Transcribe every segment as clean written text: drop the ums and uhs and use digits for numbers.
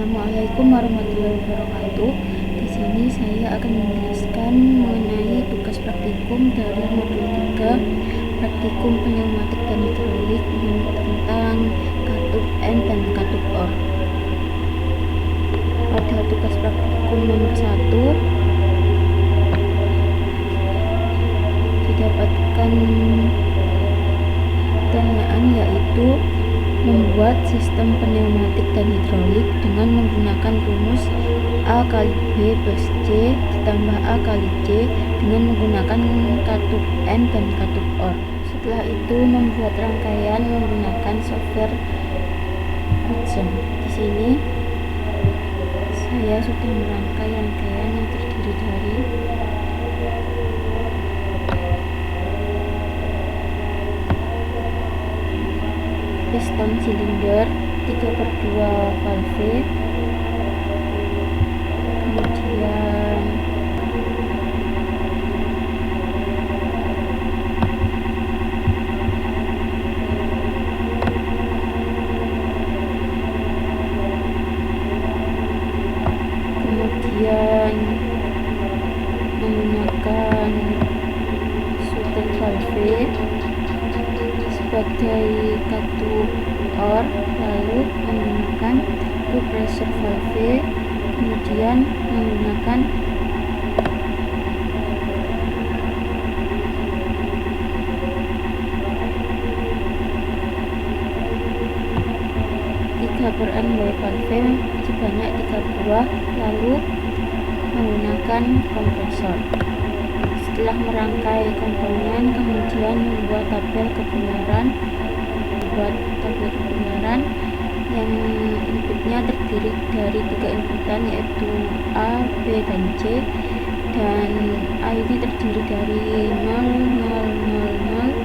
Assalamualaikum warahmatullahi wabarakatuh. Di sini saya akan menjelaskan mengenai tugas praktikum dari modul 3 praktikum pneumatik dan hidrolik tentang katup N dan katup OR. Pada tugas praktikum nomor 1 didapatkan pertanyaan yaitu membuat sistem pneumatik dan hidrolik dengan menggunakan rumus A kali B plus C ditambah A kali C dengan menggunakan katup N dan katup OR. Setelah itu membuat rangkaian menggunakan software Hudson. Di sini saya sudah merangkai rangkaian yang terdiri dari piston silinder 3/2 valve, kemudian menggunakan shuttle valve sebagai katup OR, lalu menggunakan two pressure valve, kemudian menggunakan N valve sebanyak 3 buah, lalu menggunakan kompresor. Setelah merangkai komponen, kemudian membuat tabel kebenaran yang inputnya terdiri dari 3 inputan yaitu A, B, dan C, dan A ini terdiri dari 0, 0, 0, 0,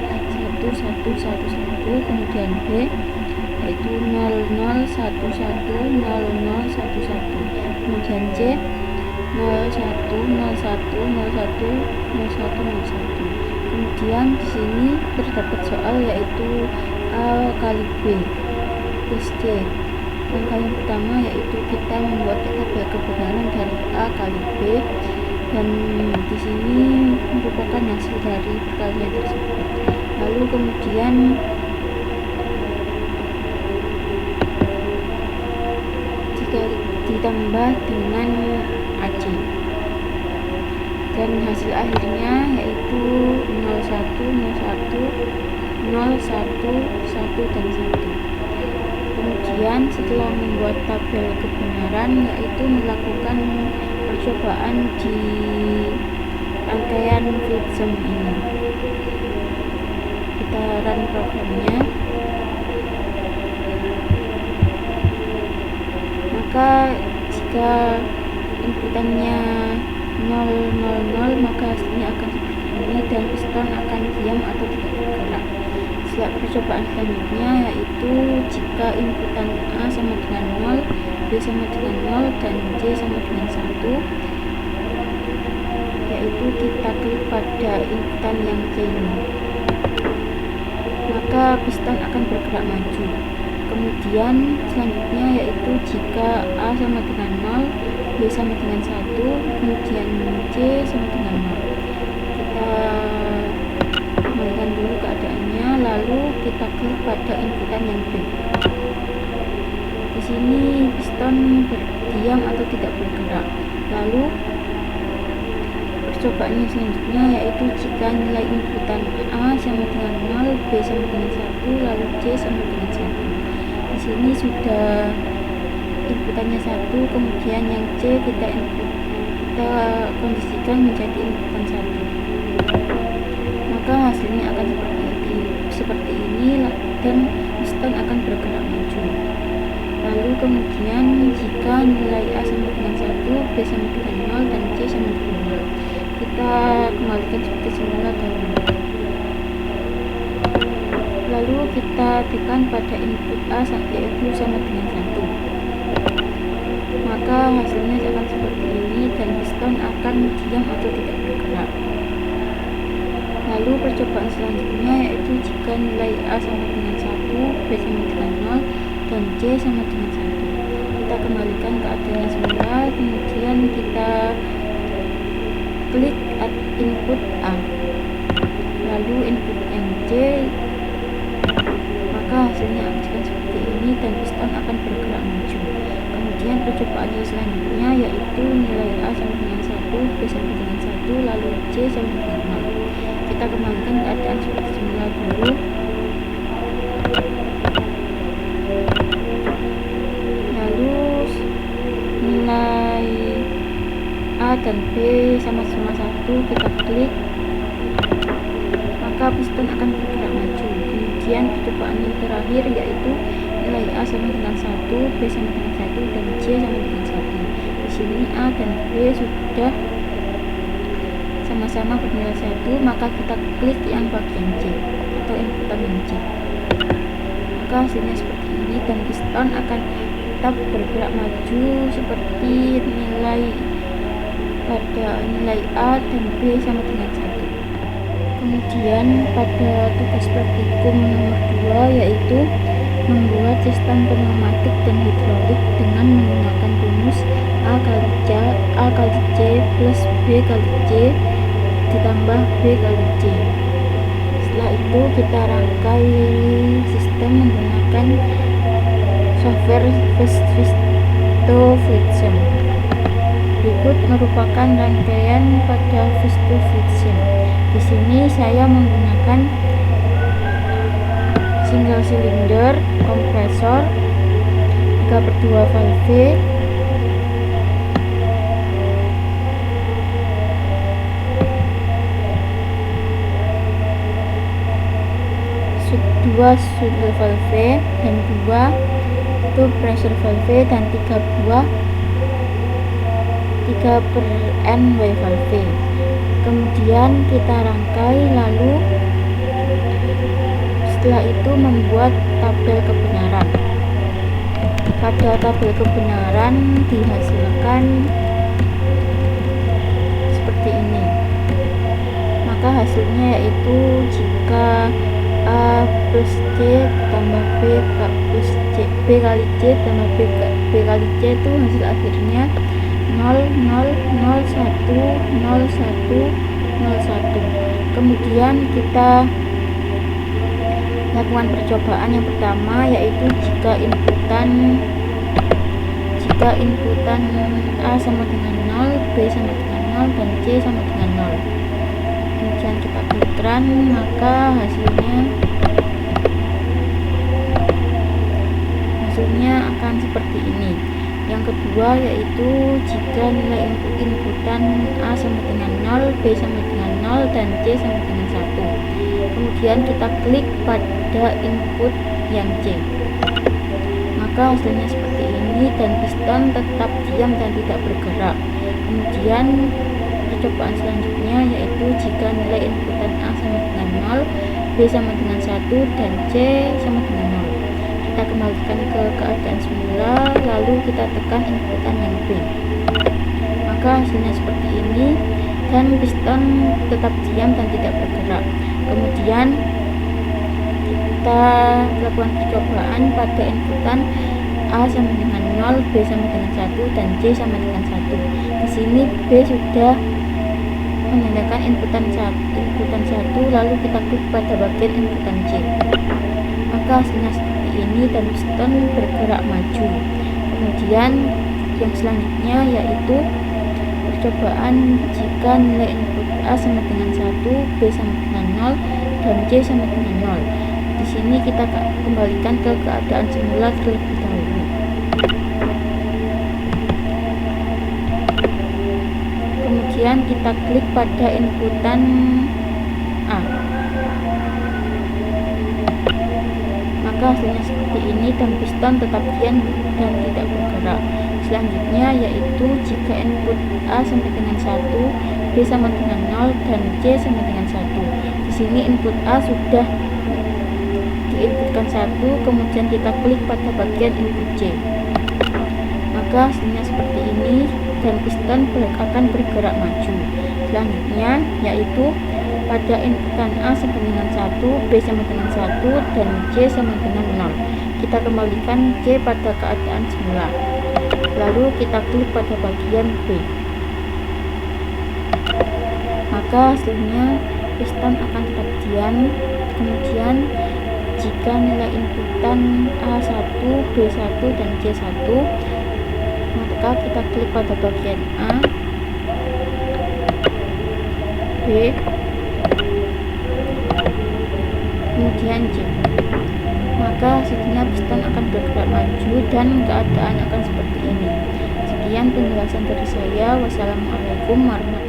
1, 1, 1, 1, kemudian B yaitu 0, 0, 1, 1, 0, 0, 1, 1, kemudian C 0, 1, 0, 1, 0, 1, 0, 1, 0, 1. Kemudian di sini terdapat soal yaitu A kali B plus C. Langkah yang pertama yaitu kita membuat tabel kebenaran dari A kali B, dan di sini merupakan hasil dari perkalian tersebut. Lalu kemudian jika ditambah dengan AC, dan hasil akhirnya yaitu 01, 01, 0, 1, 1, dan 1. Kemudian setelah membuat tabel kebenaran yaitu melakukan percobaan di rangkaian Hudson ini. Kita run programnya. Maka jika inputannya 0, 0, 0, maka hasilnya akan seperti ini dan piston akan diam atau tidak bergerak. Setelah percobaan selanjutnya yaitu jika inputan A sama dengan 0, B sama dengan 0, dan C sama dengan 1, yaitu kita klik pada inputan yang C ini, maka piston akan bergerak maju. Kemudian selanjutnya yaitu jika A sama dengan 0, B sama dengan 1, kemudian C sama dengan 0. Kita kembalikan dulu keadaannya, lalu kita klik pada inputan yang B. Di sini piston berdiam atau tidak bergerak. Lalu percobaannya selanjutnya yaitu jika nilai inputan A sama dengan 0, B sama dengan 1, lalu C sama dengan 1. Di sini sudah inputannya 1, kemudian yang C kita kondisikan menjadi inputan 1, maka hasilnya akan seperti ini dan piston akan bergerak maju. Lalu kemudian jika nilai A sama dengan 1, B sama dengan 0, dan C sama dengan 0, kita kembalikan seperti semula dahulu. Lalu kita tekan pada input A yaitu sama dengan 1, maka hasilnya akan seperti ini dan piston akan diam atau tidak bergerak. Lalu percobaan selanjutnya yaitu jika nilai A sama dengan 1, B sama dengan 0, dan C sama dengan 1. Kita kembalikan keadaannya semula, kemudian kita klik input A, lalu input yang C, maka hasilnya jika seperti ini dan piston akan bergerak maju. Kemudian percobaan yang selanjutnya yaitu nilai A sama dengan 1, B sama dengan 1, lalu C sama dengan 0. Kita kembalikan keadaan seperti semula dulu. Lalu nilai A dan B sama-sama 1, kita klik, maka piston akan bergerak maju. Kemudian percobaan yang terakhir yaitu nilai A sama dengan 1, B sama dengan 1, dan C sama dengan 1. Di sini A dan B sudah sama-sama bernilai 1, maka kita klik yang bagian C atau inputan yang C. Maka hasilnya seperti ini dan piston akan tetap bergerak maju seperti nilai pada nilai A dan B sama dengan 1. Kemudian pada tugas praktikum nomor 2 yaitu membuat sistem pneumatik dan hidrolik dengan menggunakan rumus A kali C plus B kali C ditambah B kali C. Setelah itu kita rangkai sistem menggunakan software Visto FluidSim. Berikut merupakan rangkaian pada Visto FluidSim. Di sini saya menggunakan single cylinder kompresor 3/2 valve, dua shuttle valve dan 2 itu pressure valve dan 3 buah 3/NY valve. Kemudian kita rangkai, lalu setelah itu membuat tabel kebenaran. Pada tabel kebenaran dihasilkan seperti ini. Maka hasilnya yaitu jika A plus C tambah B plus C, B kali C tambah B kali C itu hasil akhirnya 0, 0, 0, 1, 0, 1, 0, 1. Kemudian kita lakukan percobaan yang pertama yaitu jika inputan A sama dengan 0, B sama dengan 0, dan C sama dengan 0. Kemudian kita klik run, maka hasilnya akan seperti ini. Yang kedua yaitu jika nilai inputan A sama dengan 0, B sama dengan 0, dan C sama dengan 1. Kemudian kita klik pada input yang C, maka hasilnya seperti ini dan piston tetap diam dan tidak bergerak. Kemudian percobaan selanjutnya yaitu jika nilai inputan A sama dengan 0, B sama dengan 1, dan C sama dengan 0. Kita kembalikan ke keadaan semula, lalu kita tekan inputan yang B, maka hasilnya seperti ini dan piston tetap diam dan tidak bergerak. Kemudian kita lakukan percobaan pada inputan A sama dengan 0, B sama dengan 1, dan C sama dengan 1. Di sini B sudah menyalakan inputan 1, lalu kita klik pada bagian inputan C, maka hasilnya seperti ini dan piston bergerak maju. Kemudian yang selanjutnya yaitu percobaan jika nilai input A sama dengan 1, B sama dengan 0, dan C sama dengan 0. Di sini kita kembalikan ke keadaan semula terlebih dahulu. Kemudian kita klik pada inputan A, maka hasilnya seperti ini dan piston tetap diam dan tidak bergerak. Selanjutnya yaitu jika input A sama dengan 1, B sama dengan 0, dan C sama dengan 1. Di sini input A sudah diinputkan 1, kemudian kita klik pada bagian input C, maka hasilnya seperti ini dan piston akan bergerak maju. Selanjutnya yaitu pada inputan A sama dengan 1, B sama dengan 1, dan C sama dengan 0. Kita kembalikan C pada keadaan semula. lalu kita klik pada bagian B, maka hasilnya piston akan tetap diam. Kemudian jika nilai inputan A1, B1, dan C1, maka kita klik pada bagian A, B, kemudian C, maka hasilnya piston akan bergerak maju dan keadaan akan seperti ini. Sekian penjelasan dari saya. Wassalamualaikum warahmatullahi wabarakatuh.